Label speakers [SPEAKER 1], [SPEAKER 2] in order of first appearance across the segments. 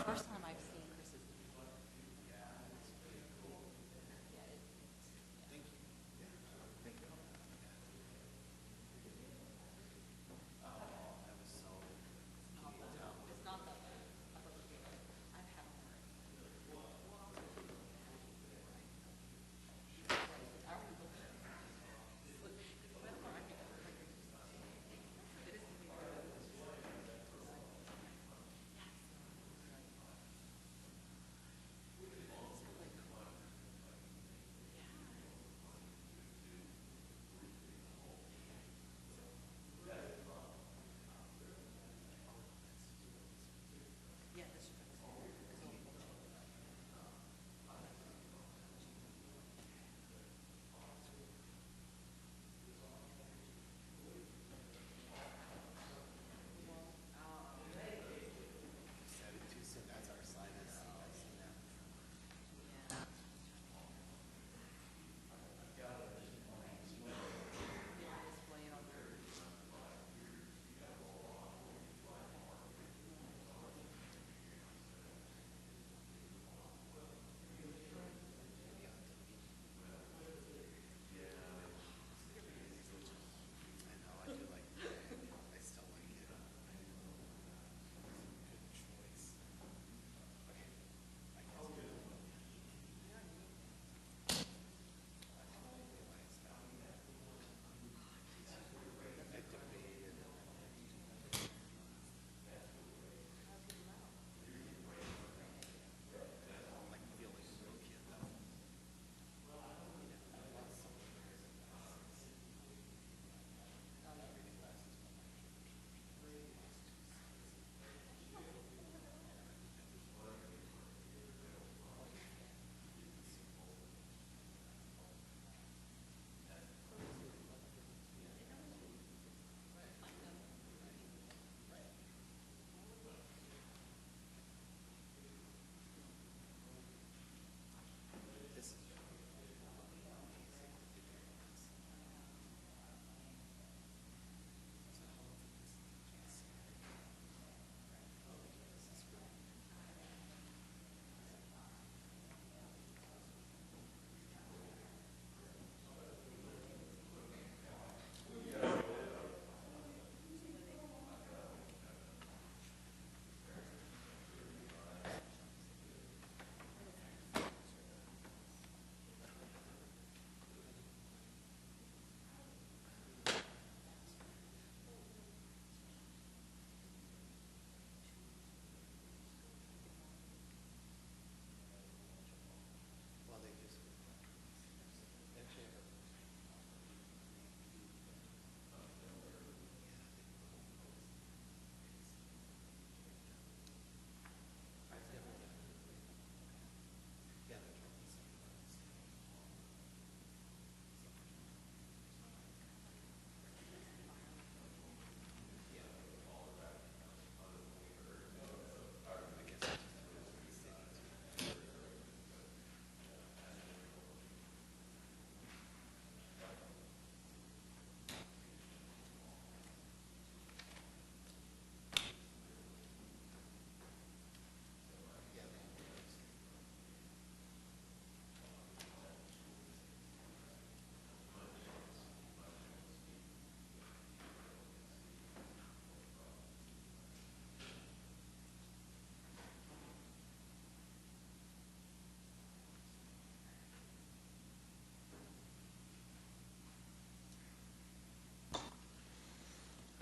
[SPEAKER 1] first time I've seen Chris's. It's not that bad. I've had one. Yeah, this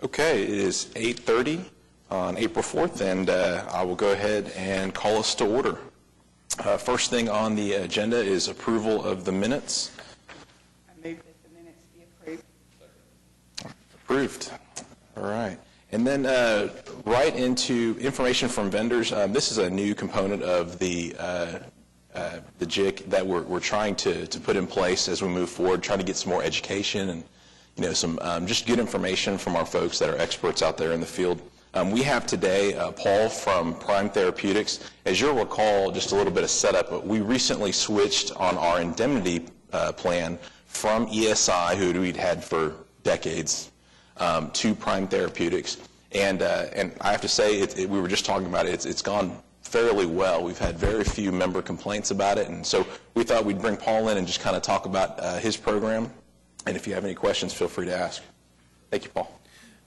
[SPEAKER 2] Okay, it is 8:30 on April 4th, and I will go ahead and call us to order. First thing on the agenda is approval of the minutes.
[SPEAKER 3] I move that the minutes be approved.
[SPEAKER 2] Approved. All right. And then right into information from vendors. This is a new component of the JIC that we're trying to put in place as we move forward, trying to get some more education and some just good information from our folks that are experts out there in the field. We have today Paul from Prime Therapeutics. As you'll recall, just a little bit of setup, but we recently switched on our indemnity plan from ESI, who we'd had for decades, to Prime Therapeutics. And I have to say, we were just talking about it, it's gone fairly well. We've had very few member complaints about it, and so we thought we'd bring Paul in and just kind of talk about his program. And if you have any questions, feel free to ask. Thank you, Paul.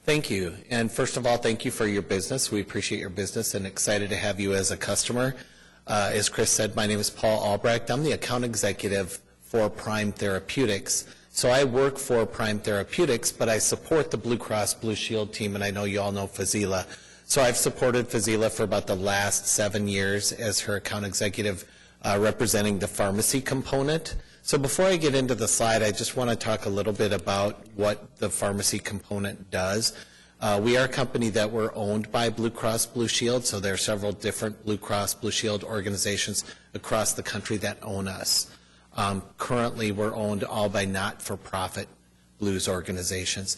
[SPEAKER 4] Thank you. And first of all, thank you for your business. We appreciate your business and excited to have you as a customer. As Chris said, my name is Paul Albrecht. I'm the account executive for Prime Therapeutics. So I work for Prime Therapeutics, but I support the Blue Cross Blue Shield team, and I know you all know Fazila. So I've supported Fazila for about the last 7 years as her account executive representing the pharmacy component. So before I get into the slide, I just want to talk a little bit about what the pharmacy component does. We are a company that we're owned by Blue Cross Blue Shield, so there are several different Blue Cross Blue Shield organizations across the country that own us. Currently, we're owned all by not-for-profit Blues organizations.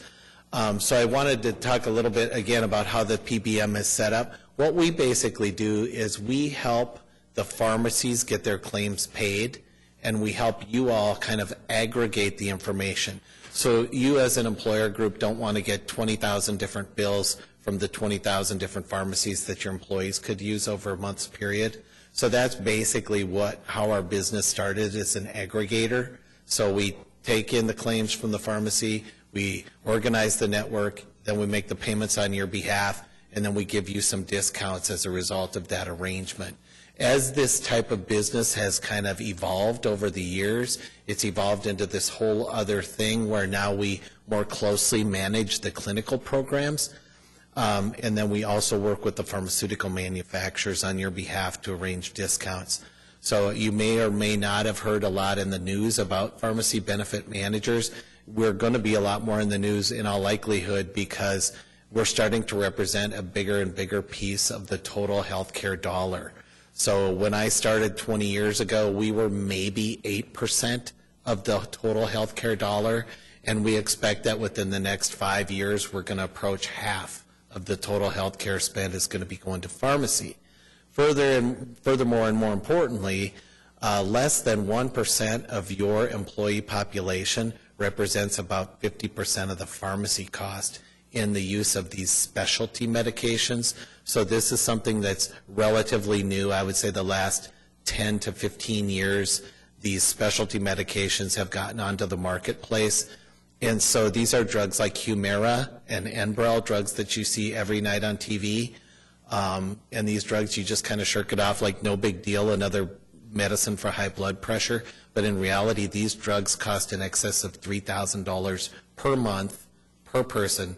[SPEAKER 4] So I wanted to talk a little bit again about how the PBM is set up. What we basically do is we help the pharmacies get their claims paid, and we help you all kind of aggregate the information. So you as an employer group don't want to get 20,000 different bills from the 20,000 different pharmacies that your employees could use over a month's period. So that's basically how our business started as an aggregator. So we take in the claims from the pharmacy, we organize the network, then we make the payments on your behalf, and then we give you some discounts as a result of that arrangement. As this type of business has kind of evolved over the years, it's evolved into this whole other thing where now we more closely manage the clinical programs, and then we also work with the pharmaceutical manufacturers on your behalf to arrange discounts. So you may or may not have heard a lot in the news about pharmacy benefit managers. We're going to be a lot more in the news in all likelihood because we're starting to represent a bigger and bigger piece of the total healthcare dollar. So when I started 20 years ago, we were maybe 8% of the total healthcare dollar, and we expect that within the next 5 years, we're going to approach half of the total healthcare spend is going to be going to pharmacy. Furthermore, and more importantly, less than 1% of your employee population represents about 50% of the pharmacy cost in the use of these specialty medications. So this is something that's relatively new. I would say the last 10 to 15 years, these specialty medications have gotten onto the marketplace. And so these are drugs like Humira and Enbrel, drugs that you see every night on TV. And these drugs, you just kind of shirk it off like no big deal, another medicine for high blood pressure. But in reality, these drugs cost in excess of $3,000 per month per person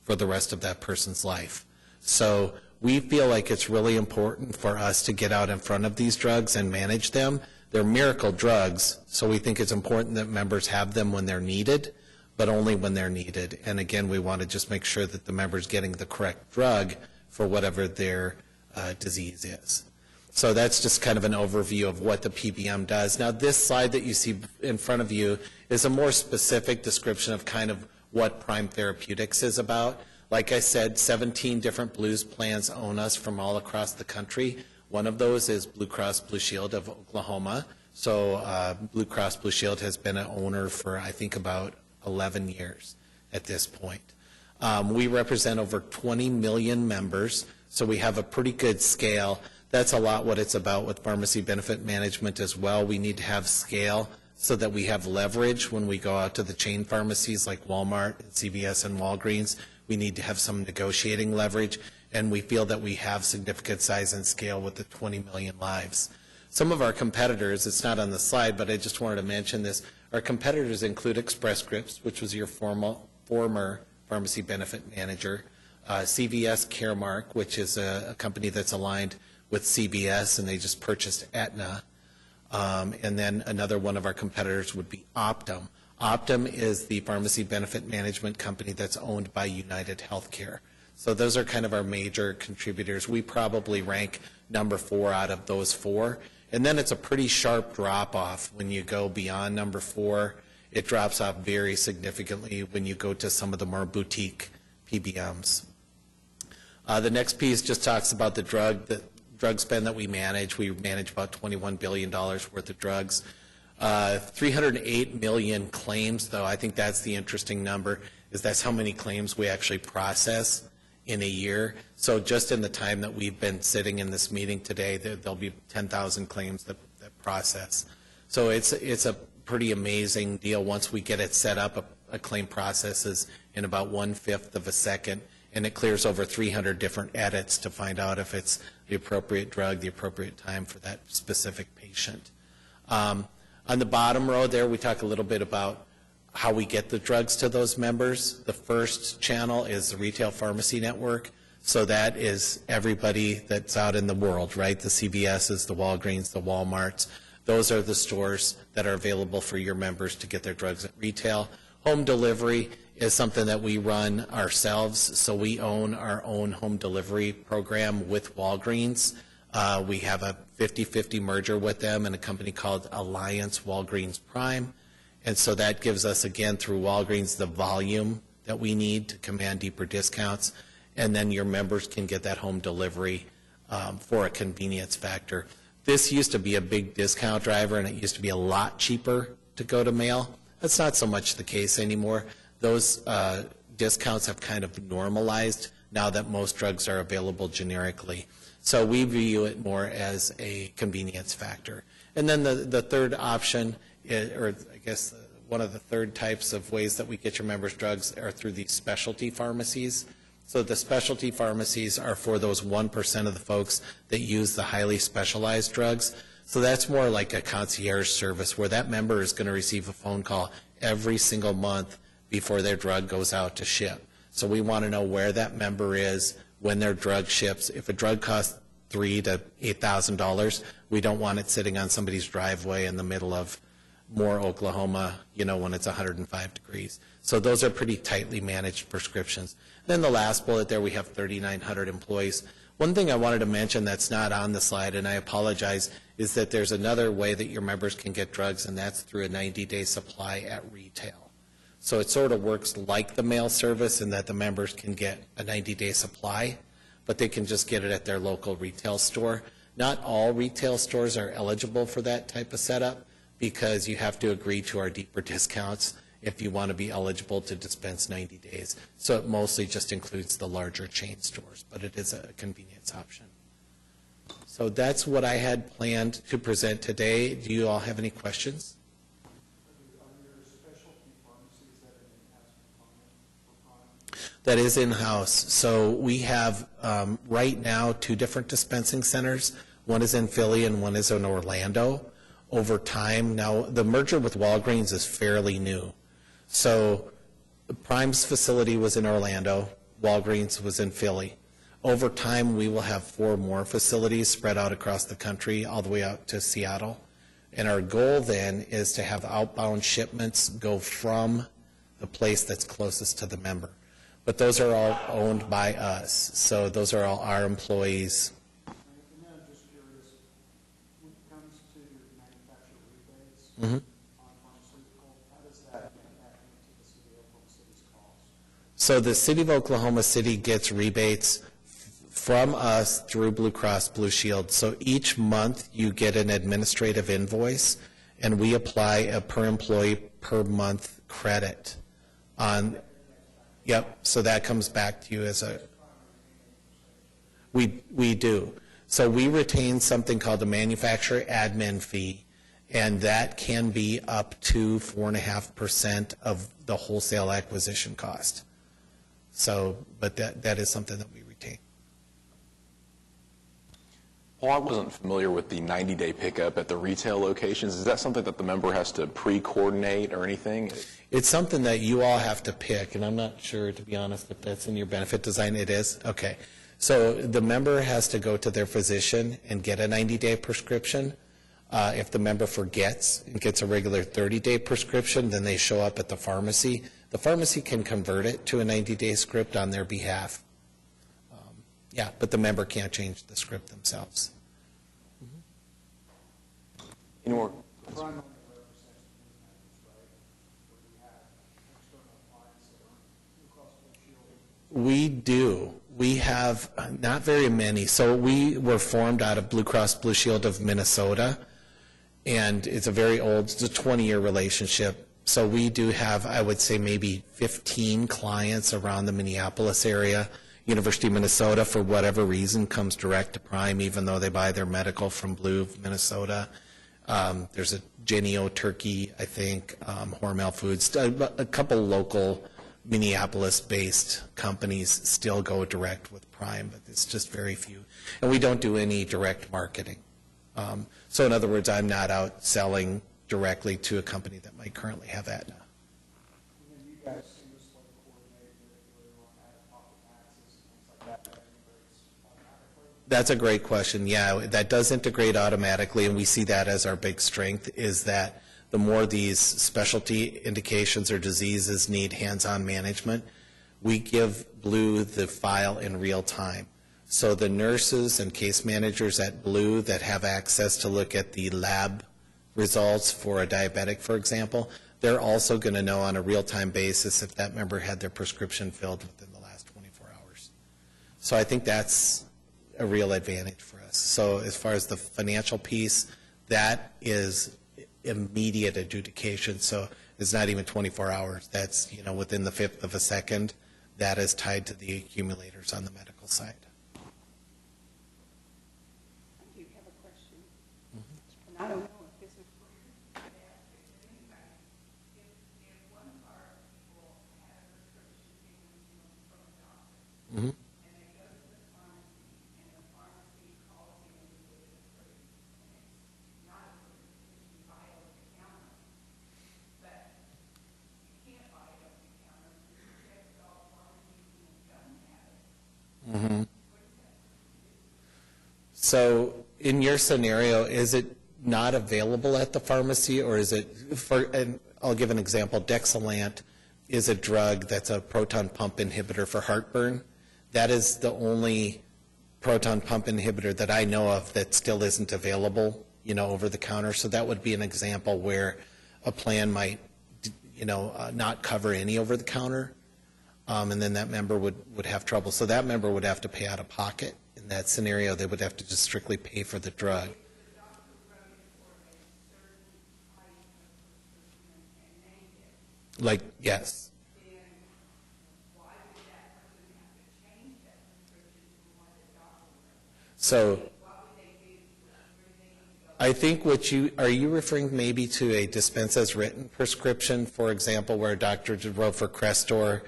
[SPEAKER 4] for the rest of that person's life. So we feel like it's really important for us to get out in front of these drugs and manage them. They're miracle drugs, so we think it's important that members have them when they're needed, but only when they're needed. And again, we want to just make sure that the member's getting the correct drug for whatever their disease is. So that's just kind of an overview of what the PBM does. Now, this slide that you see in front of you is a more specific description of kind of what Prime Therapeutics is about. Like I said, 17 different Blues plans own us from all across the country. One of those is Blue Cross Blue Shield of Oklahoma. So Blue Cross Blue Shield has been an owner for, I think, about 11 years at this point. We represent over 20 million members, so we have a pretty good scale. That's a lot what it's about with pharmacy benefit management as well. We need to have scale so that we have leverage when we go out to the chain pharmacies like Walmart, CVS, and Walgreens. We need to have some negotiating leverage, and we feel that we have significant size and scale with the 20 million lives. Some of our competitors, it's not on the slide, but I just wanted to mention this. Our competitors include Express Scripts, which was your former pharmacy benefit manager, CVS Caremark, which is a company that's aligned with CVS, and they just purchased Aetna. And then another one of our competitors would be Optum. Optum is the pharmacy benefit management company that's owned by United Healthcare. So those are kind of our major contributors. We probably rank number 4 out of those 4. And then it's a pretty sharp drop-off when you go beyond number 4. It drops off very significantly when you go to some of the more boutique PBMs. The next piece just talks about the drug spend that we manage. We manage about $21 billion worth of drugs. 308 million claims, though. I think that's the interesting number, is that's how many claims we actually process in a year. So just in the time that we've been sitting in this meeting today, there'll be 10,000 claims that process. So it's a pretty amazing deal. Once we get it set up, a claim processes in about 1/5 of a second, and it clears over 300 different edits to find out if it's the appropriate drug, the appropriate time for that specific patient. On the bottom row there, we talk a little bit about how we get the drugs to those members. The first channel is the retail pharmacy network. So that is everybody that's out in the world, right? The CVS's, the Walgreens, the Walmarts. Those are the stores that are available for your members to get their drugs at retail. Home delivery is something that we run ourselves. So we own our own home delivery program with Walgreens. We have a 50-50 merger with them and a company called Alliance Walgreens Prime. And so that gives us, again, through Walgreens, the volume that we need to command deeper discounts. And then your members can get that home delivery for a convenience factor. This used to be a big discount driver, and it used to be a lot cheaper to go to mail. That's not so much the case anymore. Those discounts have kind of normalized now that most drugs are available generically. So we view it more as a convenience factor. And then the third option, or I guess one of the third types of ways that we get your members' drugs are through these specialty pharmacies. So the specialty pharmacies are for those 1% of the folks that use the highly specialized drugs. So that's more like a concierge service where that member is going to receive a phone call every single month before their drug goes out to ship. So we want to know where that member is when their drug ships. If a drug costs $3,000 to $8,000, we don't want it sitting on somebody's driveway in the middle of Moore, Oklahoma, when it's 105 degrees. So those are pretty tightly managed prescriptions. Then the last bullet there, we have 3,900 employees. One thing I wanted to mention that's not on the slide, and I apologize, is that there's another way that your members can get drugs, and that's through a 90-day supply at retail. So it sort of works like the mail service in that the members can get a 90-day supply, but they can just get it at their local retail store. Not all retail stores are eligible for that type of setup because you have to agree to our deeper discounts if you want to be eligible to dispense 90 days. So it mostly just includes the larger chain stores, but it is a convenience option. So that's what I had planned to present today. Do you all have any questions? That is in-house. So we have right now 2 different dispensing centers. One is in Philly and one is in Orlando. Over time, now the merger with Walgreens is fairly new. So Prime's facility was in Orlando, Walgreens was in Philly. Over time, we will have 4 more facilities spread out across the country, all the way out to Seattle. And our goal then is to have outbound shipments go from the place that's closest to the member. But those are all owned by us, so those are all our employees.
[SPEAKER 5] And then I'm just curious, when it comes to manufacturer rebates on pharmaceutical, how does that impact into the city of Oklahoma City's costs?
[SPEAKER 4] So the city of Oklahoma City gets rebates from us through Blue Cross Blue Shield. So each month you get an administrative invoice, and we apply a per employee per month credit on. Yep, so that comes back to you as a, we do. So we retain something called the manufacturer admin fee, and that can be up to 4.5% of the wholesale acquisition cost. So, but that is something that we retain.
[SPEAKER 2] Well, I wasn't familiar with the 90-day pickup at the retail locations. Is that something that the member has to pre-coordinate or anything?
[SPEAKER 4] It's something that you all have to pick, and I'm not sure, to be honest, if that's in your benefit design. It is? Okay. So the member has to go to their physician and get a 90-day prescription. If the member forgets and gets a regular 30-day prescription, then they show up at the pharmacy. The pharmacy can convert it to a 90-day script on their behalf. Yeah, but the member can't change the script themselves.
[SPEAKER 2] Any more?
[SPEAKER 5] The prime only represents the members, right? Or do you have external clients that are Blue Cross Blue Shield?
[SPEAKER 4] We do. We have not very many. So we were formed out of Blue Cross Blue Shield of Minnesota, and it's a very old, it's a 20-year relationship. So we do have, I would say, maybe 15 clients around the Minneapolis area. University of Minnesota, for whatever reason, comes direct to Prime, even though they buy their medical from Blue, Minnesota. There's a Jennie-O Turkey, I think, Hormel Foods, a couple local Minneapolis-based companies still go direct with Prime, but it's just very few. And we don't do any direct marketing. So in other words, I'm not out selling directly to a company that might currently have Aetna.
[SPEAKER 5] And then you guys seamlessly coordinate with Blue on out-of-pocket taxes and things like that integrates automatically?
[SPEAKER 4] That's a great question. Yeah, that does integrate automatically, and we see that as our big strength, is that the more these specialty indications or diseases need hands-on management, we give Blue the file in real time. So the nurses and case managers at Blue that have access to look at the lab results for a diabetic, for example, they're also going to know on a real-time basis if that member had their prescription filled within the last 24 hours. So I think that's a real advantage for us. So as far as the financial piece, that is immediate adjudication. So it's not even 24 hours. That's, within the fifth of a second. That is tied to the accumulators on the medical side.
[SPEAKER 3] I do have a question. And I don't know if this is for you. If one of our people has a prescription from a doctor,
[SPEAKER 4] Mhm.
[SPEAKER 3] and they go to the pharmacy, and the pharmacy calls in and says it's approved, and it's not approved, because you buy it over the counter. But you can't buy it over the counter, because you checked all pharmacies and they don't have it.
[SPEAKER 4] So in your scenario, is it not available at the pharmacy, or is it, and I'll give an example, Dexilant is a drug that's a proton pump inhibitor for heartburn. That is the only proton pump inhibitor that I know of that still isn't available, over the counter. So that would be an example where a plan might, not cover any over the counter, and then that member would have trouble. So that member would have to pay out of pocket. In that scenario, they would have to just strictly pay for the drug. Like, yes. So I think are you referring maybe to a dispense as written prescription, for example, where a doctor wrote for Crestor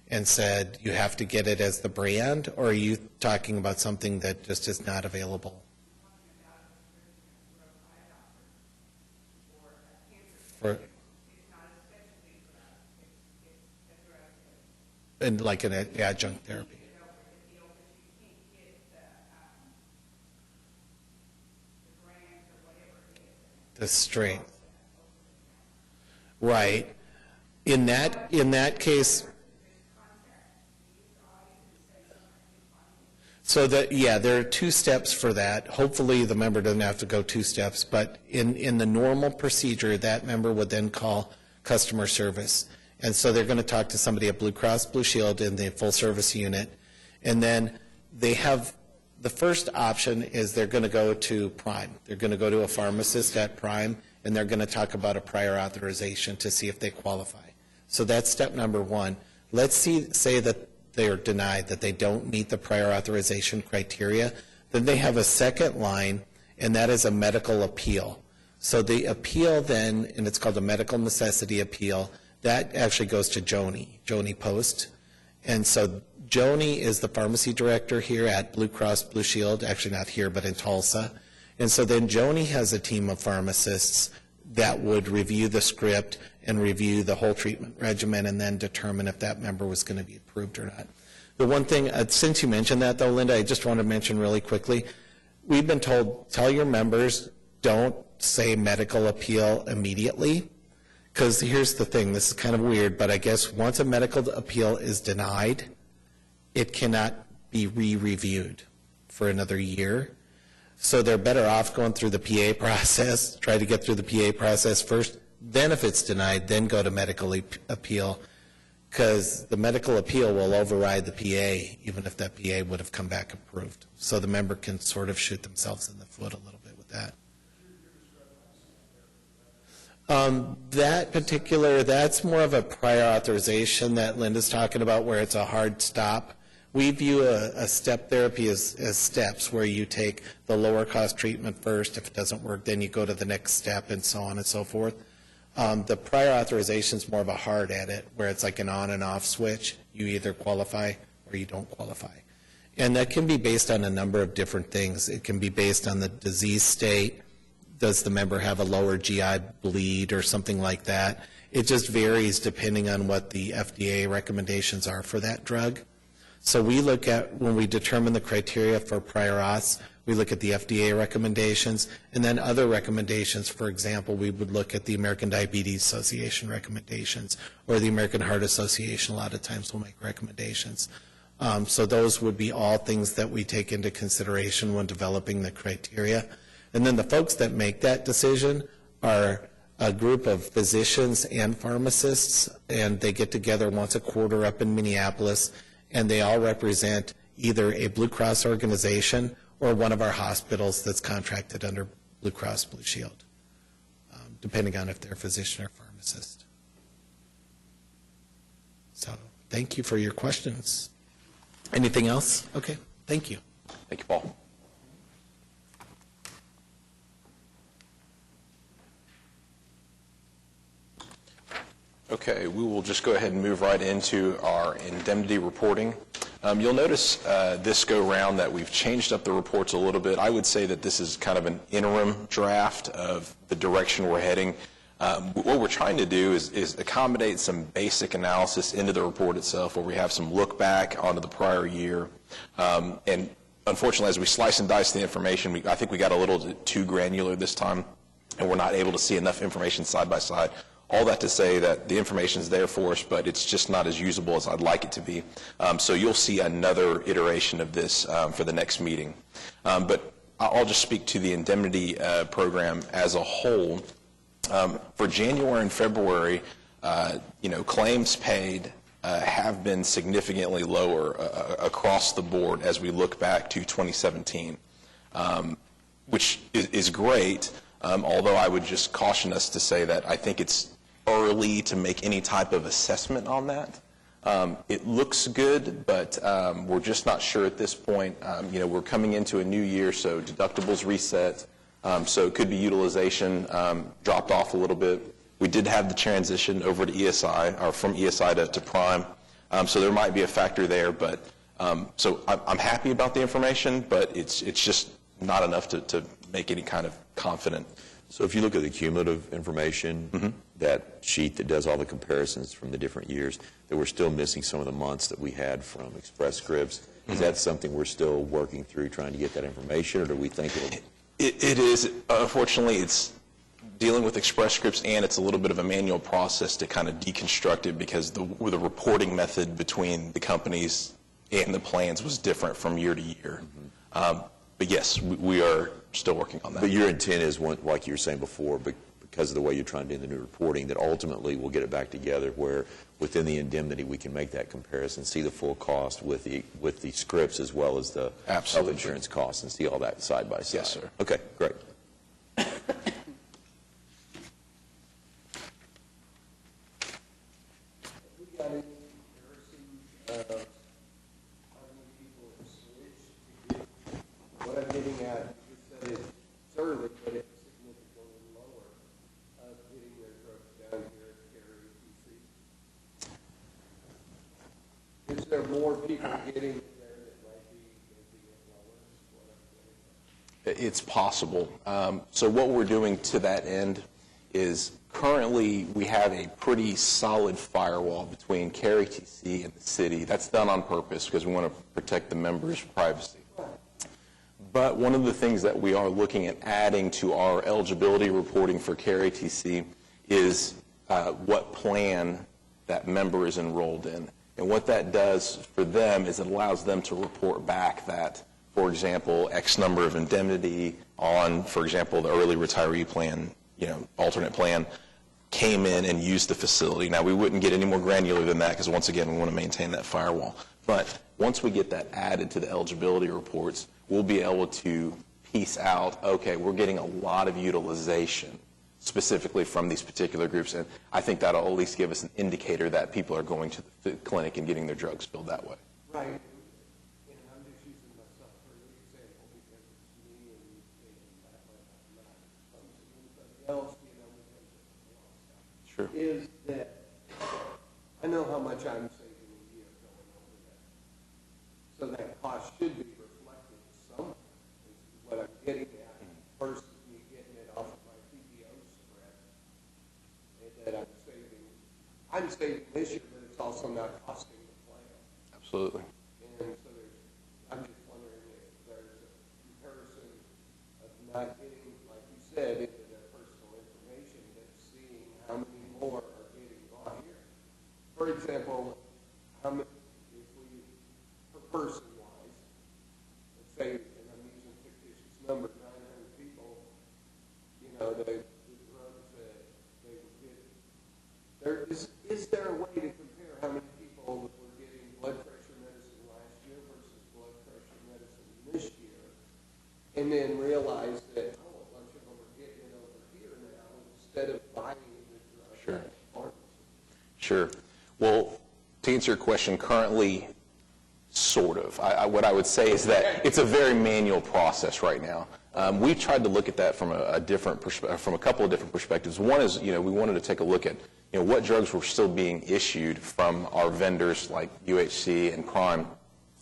[SPEAKER 4] and said you have to get it as the brand, or are you talking about something that just is not available? For, and like an adjunct therapy. The strength. Right. In that case, so there are two steps for that. Hopefully the member doesn't have to go two steps, but in the normal procedure, that member would then call customer service. And so they're going to talk to somebody at Blue Cross Blue Shield in the full service unit. And then they have, the first option is they're going to go to Prime. They're going to go to a pharmacist at Prime, and they're going to talk about a prior authorization to see if they qualify. So that's step number one. Let's say that they're denied, that they don't meet the prior authorization criteria. Then they have a second line, and that is a medical appeal. So the appeal then, and it's called a medical necessity appeal, that actually goes to Joni Post. And so Joni is the pharmacy director here at Blue Cross Blue Shield, actually not here, but in Tulsa. And so then Joni has a team of pharmacists that would review the script and review the whole treatment regimen and then determine if that member was going to be approved or not. The one thing, since you mentioned that though, Linda, I just want to mention really quickly, we've been told, tell your members, don't say medical appeal immediately, because here's the thing, this is kind of weird, but I guess once a medical appeal is denied, it cannot be re-reviewed for another year. So they're better off going through the PA process, try to get through the PA process first, then if it's denied, then go to medical appeal, because the medical appeal will override the PA, even if that PA would have come back approved. So the member can sort of shoot themselves in the foot a little bit with that. That's more of a prior authorization that Linda's talking about, where it's a hard stop, We view a step therapy as steps where you take the lower cost treatment first. If it doesn't work, then you go to the next step and so on and so forth. The prior authorization is more of a hard edit where it's like an on and off switch. You either qualify or you don't qualify. And that can be based on a number of different things. It can be based on the disease state. Does the member have a lower GI bleed or something like that? It just varies depending on what the FDA recommendations are for that drug. So we look at, when we determine the criteria for prior auths, we look at the FDA recommendations, and then other recommendations. For example, we would look at the American Diabetes Association recommendations, or the American Heart Association a lot of times will make recommendations. So those would be all things that we take into consideration when developing the criteria. And then the folks that make that decision are a group of physicians and pharmacists, and they get together once a quarter up in Minneapolis, and they all represent either a Blue Cross organization or one of our hospitals that's contracted under Blue Cross Blue Shield, depending on if they're a physician or pharmacist. So thank you for your questions. Anything else? Okay, thank you.
[SPEAKER 2] Thank you, Paul. Okay, we will just go ahead and move right into our indemnity reporting. You'll notice this go-round that we've changed up the reports a little bit. I would say that this is kind of an interim draft of the direction we're heading. What we're trying to do is accommodate some basic analysis into the report itself, where we have some look back onto the prior year. And unfortunately, as we slice and dice the information, I think we got a little too granular this time, and we're not able to see enough information side by side. All that to say that the information is there for us, but it's just not as usable as I'd like it to be. So you'll see another iteration of this for the next meeting. But I'll just speak to the indemnity program as a whole. For January and February, claims paid have been significantly lower across the board as we look back to 2017, which is great, although I would just caution us to say that I think it's early to make any type of assessment on that. It looks good, but we're just not sure at this point. We're coming into a new year, so deductibles reset. So it could be utilization dropped off a little bit. We did have the transition over to ESI, or from ESI to Prime. So there might be a factor there, but so I'm happy about the information, but it's just not enough to make any kind of confident.
[SPEAKER 6] So if you look at the cumulative information, that sheet that does all the comparisons from the different years, that we're still missing some of the months that we had from Express Scripts. Is that something we're still working through, trying to get that information, or do we think it'll...
[SPEAKER 2] It is. Unfortunately, it's dealing with Express Scripts, and it's a little bit of a manual process to kind of deconstruct it, because the reporting method between the companies and the plans was different from year to year. But yes, we are still working on that.
[SPEAKER 6] But your intent is, like you were saying before, because of the way you're trying to do the new reporting, that ultimately we'll get it back together where within the indemnity we can make that comparison, see the full cost with the scripts as well as the health insurance costs, and see all that side by side.
[SPEAKER 2] Yes, sir.
[SPEAKER 6] Okay, great.
[SPEAKER 7] We got any comparison of how many people have switched to get, what I'm getting at, you said it's early, but it's significantly lower of getting their drugs down here at Cary PC. Is there more people getting it there that might be it lower? Is what I'm getting at.
[SPEAKER 2] It's possible. So what we're doing to that end is currently we have a pretty solid firewall between Cary TC and the city. That's done on purpose because we want to protect the members' privacy. But one of the things that we are looking at adding to our eligibility reporting for Cary TC is what plan that member is enrolled in. And what that does for them is it allows them to report back that, for example, X number of indemnity on, for example, the early retiree plan, alternate plan, came in and used the facility. Now, we wouldn't get any more granular than that because, once again, we want to maintain that firewall. But once we get that added to the eligibility reports, we'll be able to piece out, okay, we're getting a lot of utilization specifically from these particular groups. And I think that'll at least give us an indicator that people are going to the clinic and getting their drugs filled that way.
[SPEAKER 7] Right.
[SPEAKER 2] Sure.
[SPEAKER 7] is that I know how much I'm saving a year going over that. So that cost should be reflected somewhere, is what I'm getting at, versus me getting it off of my PPO spread. And that I'm saving this year, but it's also not costing the plan.
[SPEAKER 2] Absolutely.
[SPEAKER 7] And so I'm just wondering if there's a comparison of not getting, like you said, into their personal information, but seeing how many more are getting bought here. For example, how many, if we, per person-wise, let's say, and I'm using fictitious number, 900 people, you know, the drugs that they were getting. Is there a way to compare how many people that were getting blood pressure medicine last year versus blood pressure medicine this year, and then realize that, oh, a bunch of them are getting it over here now instead of buying the drug
[SPEAKER 2] Sure.
[SPEAKER 7] at the pharmacy?
[SPEAKER 2] Sure. Well, to answer your question, currently, sort of. What I would say is that it's a very manual process right now. We've tried to look at that from from a couple of different perspectives. One is, we wanted to take a look at, what drugs were still being issued from our vendors like UHC and Prime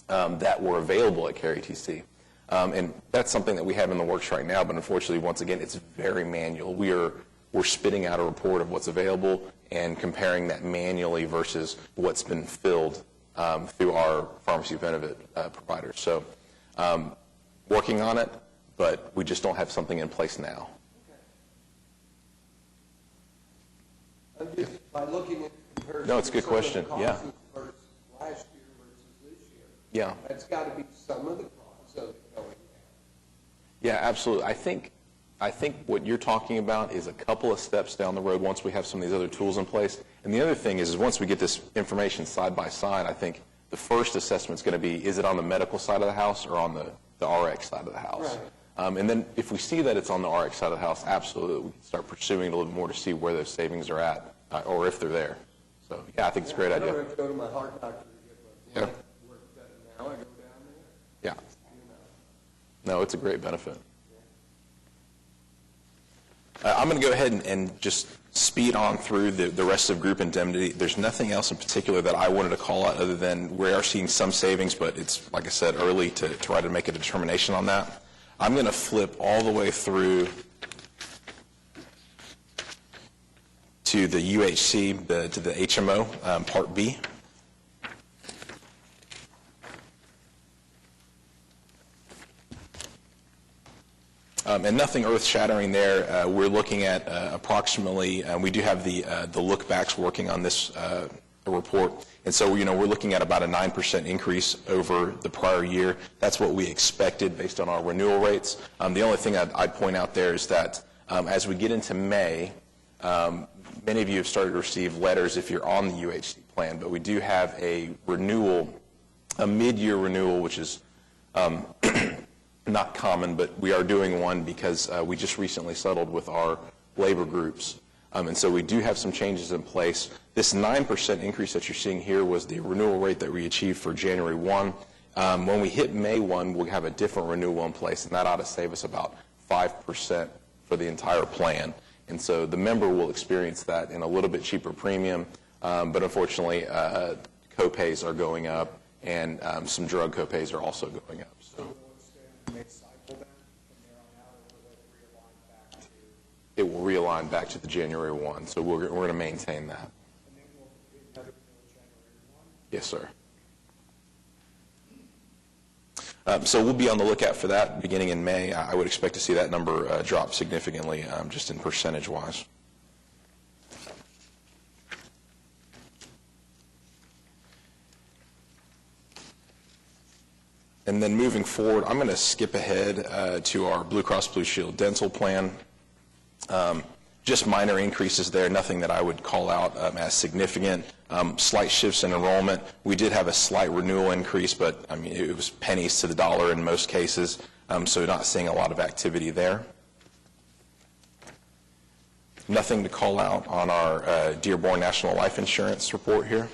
[SPEAKER 2] that were available at CareATC. And that's something that we have in the works right now, but unfortunately, once again, it's very manual. We're spitting out a report of what's available and comparing that manually versus what's been filled through our pharmacy benefit providers. So working on it, but we just don't have something in place now.
[SPEAKER 7] I'm just, by looking at the comparison.
[SPEAKER 2] No, it's a good
[SPEAKER 7] of some of
[SPEAKER 2] question.
[SPEAKER 7] the
[SPEAKER 2] Yeah.
[SPEAKER 7] costs versus last year versus this year.
[SPEAKER 2] Yeah.
[SPEAKER 7] That's got to be some of the cause of it going down.
[SPEAKER 2] Yeah, absolutely. I think what you're talking about is a couple of steps down the road once we have some of these other tools in place. And the other thing is once we get this information side by side, I think the first assessment is going to be, is it on the medical side of the house or on the RX side of the house?
[SPEAKER 7] Right.
[SPEAKER 2] And then if we see that it's on the RX side of the house, absolutely, we can start pursuing it a little bit more to see where those savings are at or if they're there. So, yeah, I think it's a great
[SPEAKER 7] I
[SPEAKER 2] idea.
[SPEAKER 7] don't have to go to my heart doctor to get my blood work done. Now I go down there.
[SPEAKER 2] Yeah.
[SPEAKER 7] You know.
[SPEAKER 2] No, it's a great benefit. I'm going to go ahead and just speed on through the rest of group indemnity. There's nothing else in particular that I wanted to call out other than we are seeing some savings, but it's, like I said, early to try to make a determination on that. I'm going to flip all the way through to the UHC, to the HMO, Part B. And nothing earth-shattering there. We're looking at approximately, we do have the look-backs working on this report, and so we're looking at about a 9% increase over the prior year. That's what we expected based on our renewal rates. The only thing I'd point out there is that as we get into May, many of you have started to receive letters if you're on the UHC plan, but we do have a renewal, a mid-year renewal, which is not common, but we are doing one because we just recently settled with our labor groups. And so we do have some changes in place. This 9% increase that you're seeing here was the renewal rate that we achieved for January 1. When we hit May 1, we'll have a different renewal in place, and that ought to save us about 5% for the entire plan. And so the member will experience that in a little bit cheaper premium, but unfortunately, co-pays are going up, and some drug co-pays are also going up. So it will realign back to the January 1, so we're going to maintain that. Yes, sir. So we'll be on the lookout for that beginning in May. I would expect to see that number drop significantly, just in percentage-wise. And then moving forward, I'm going to skip ahead to our Blue Cross Blue Shield dental plan. Just minor increases there, nothing that I would call out as significant. Slight shifts in enrollment. We did have a slight renewal increase, but I mean it was pennies to the dollar in most cases, so not seeing a lot of activity there. Nothing to call out on our Dearborn National Life Insurance report here.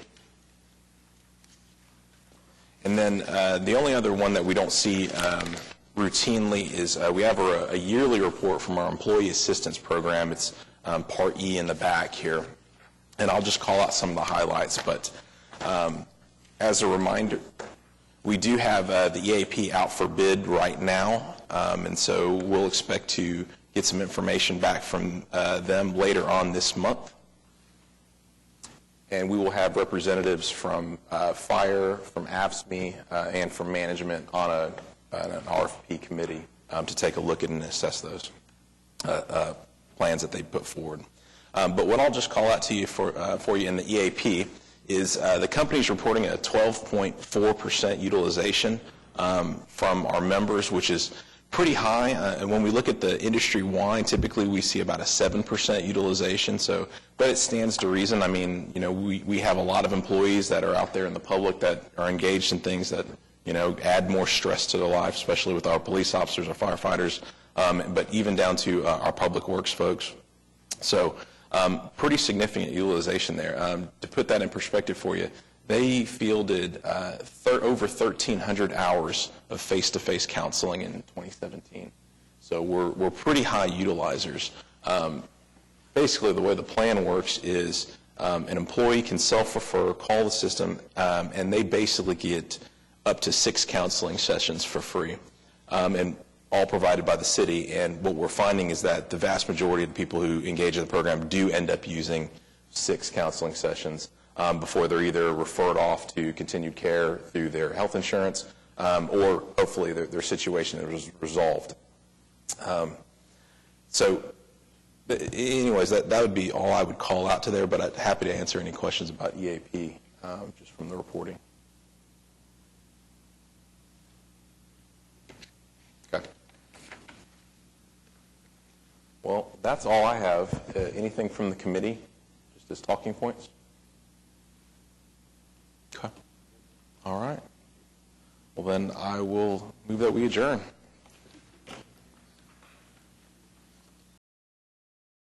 [SPEAKER 2] And then the only other one that we don't see routinely is we have a yearly report from our Employee Assistance Program. It's Part E in the back here. and I'll just call out some of the highlights. But as a reminder, we do have the EAP out for bid right now, and so we'll expect to get some information back from them later on this month. And we will have representatives from fire, from AFSCME, and from management on an RFP committee to take a look at and assess those plans that they put forward. But what I'll just call out to you for you in the EAP is the company's reporting a 12.4% utilization from our members, which is pretty high. And when we look at the industry-wide, typically we see about a 7% utilization. So, but it stands to reason. I mean, you know, we have a lot of employees that are out there in the public that are engaged in things that, you know, add more stress to their life, especially with our police officers, our firefighters, but even down to our public works folks. So pretty significant utilization there. To put that in perspective for you, they fielded over 1,300 hours of face-to-face counseling in 2017. So we're pretty high utilizers. Basically, the way the plan works is an employee can self-refer, call the system, and they basically get up to 6 counseling sessions for free, and all provided by the city. And what we're finding is that the vast majority of the people who engage in the program do end up using 6 counseling sessions before they're either referred off to continued care through their health insurance or hopefully their situation is resolved. So anyways, that would be all I would call out to there, but I'm happy to answer any questions about EAP just from the reporting. Okay. Well, that's all I have. Anything from the committee, just as talking points? Okay. All right. Well, then I will move that we adjourn.